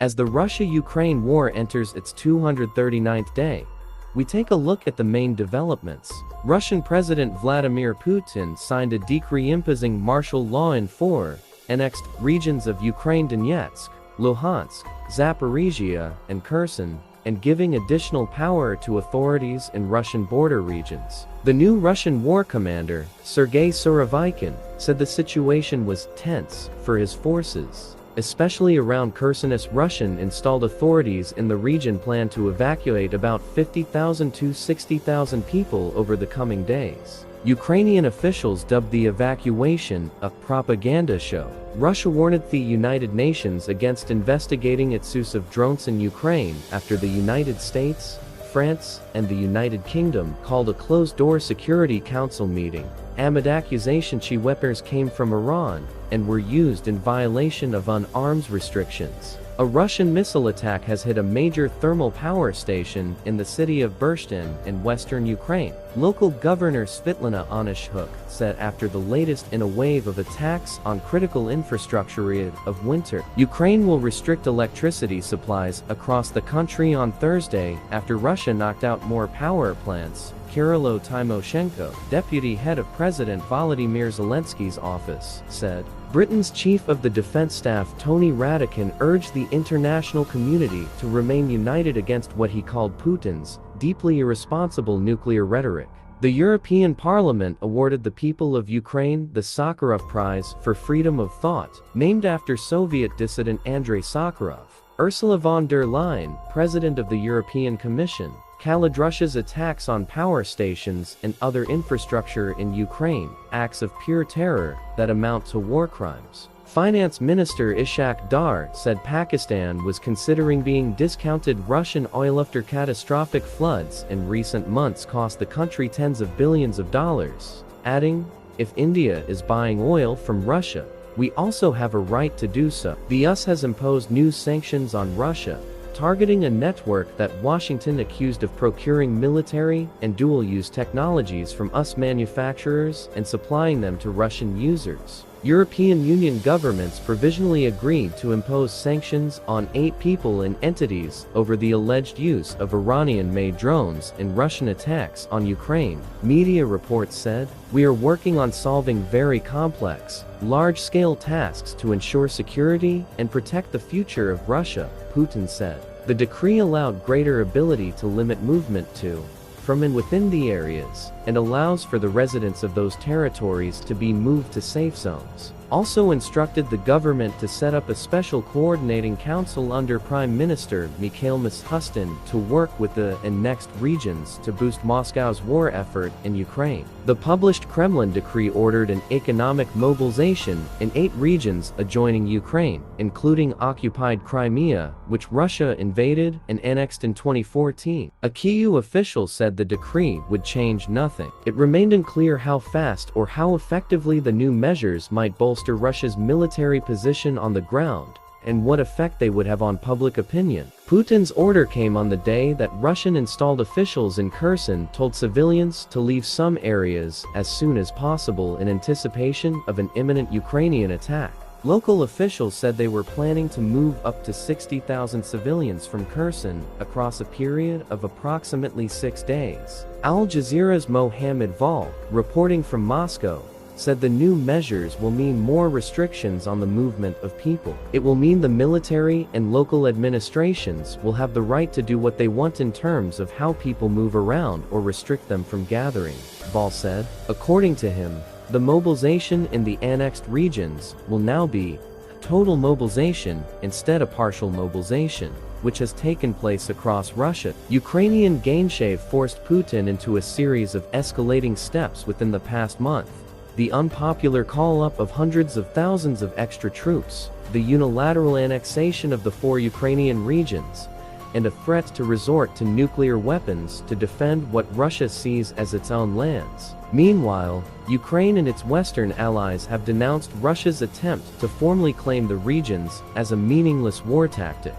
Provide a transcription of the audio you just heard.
As the Russia-Ukraine war enters its 239th day, we take a look at the main developments. Russian President Vladimir Putin signed a decree imposing martial law in 4 annexed regions of Ukraine: Donetsk, Luhansk, Zaporizhia, and Kherson, and giving additional power to authorities in Russian border regions. The new Russian war commander, Sergei Surovikin, said the situation was tense for his forces, especially around Kherson, as Russian-installed authorities in the region plan to evacuate about 50,000 to 60,000 people over the coming days. Ukrainian officials dubbed the evacuation a propaganda show. Russia warned the United Nations against investigating its use of drones in Ukraine after the United States, France, and the United Kingdom called a closed-door Security Council meeting amid accusation weapons came from Iran and were used in violation of arms restrictions. A Russian missile attack has hit a major thermal power station in the city of Burstin in western Ukraine. Local Governor Svitlana Onyshchuk said after the latest in a wave of attacks on critical infrastructure of winter, Ukraine will restrict electricity supplies across the country on Thursday after Russia knocked out more power plants. Kirilo Tymoshenko, deputy head of President Volodymyr Zelensky's office, said. Britain's chief of the defense staff Tony Radakin urged the international community to remain united against what he called Putin's deeply irresponsible nuclear rhetoric. The European Parliament awarded the people of Ukraine the Sakharov Prize for Freedom of Thought, named after Soviet dissident Andrei Sakharov. Ursula von der Leyen, president of the European Commission, called Russia's attacks on power stations and other infrastructure in Ukraine acts of pure terror that amount to war crimes. Finance Minister Ishaq Dar said Pakistan was considering being discounted Russian oil after catastrophic floods in recent months cost the country tens of billions of dollars, adding, "If India is buying oil from Russia, we also have a right to do so." The US has imposed new sanctions on Russia, targeting a network that Washington accused of procuring military and dual-use technologies from US manufacturers and supplying them to Russian users. European Union governments provisionally agreed to impose sanctions on 8 people and entities over the alleged use of Iranian-made drones in Russian attacks on Ukraine, media reports said. "We are working on solving very complex, large-scale tasks to ensure security and protect the future of Russia," Putin said. The decree allowed greater ability to limit movement to, from and within the areas, and allows for the residents of those territories to be moved to safe zones. Also instructed the government to set up a special coordinating council under Prime Minister Mikhail Mishustin to work with the annexed regions to boost Moscow's war effort in Ukraine. The published Kremlin decree ordered an economic mobilization in 8 regions adjoining Ukraine, including occupied Crimea, which Russia invaded and annexed in 2014. A Kyiv official said the decree would change nothing. It remained unclear how fast or how effectively the new measures might bolster Russia's military position on the ground, and what effect they would have on public opinion. Putin's order came on the day that Russian-installed officials in Kherson told civilians to leave some areas as soon as possible in anticipation of an imminent Ukrainian attack. Local officials said they were planning to move up to 60,000 civilians from Kherson across a period of approximately 6 days. Al Jazeera's Mohammed Val, reporting from Moscow, said the new measures will mean more restrictions on the movement of people. It will mean the military and local administrations will have the right to do what they want in terms of how people move around or restrict them from gathering, Val said. According to him, the mobilization in the annexed regions will now be total mobilization instead of partial mobilization, which has taken place across Russia. Ukrainian Gainshev forced Putin into a series of escalating steps within the past month. The unpopular call-up of hundreds of thousands of extra troops, the unilateral annexation of the 4 Ukrainian regions, and a threat to resort to nuclear weapons to defend what Russia sees as its own lands. Meanwhile, Ukraine and its Western allies have denounced Russia's attempt to formally claim the regions as a meaningless war tactic.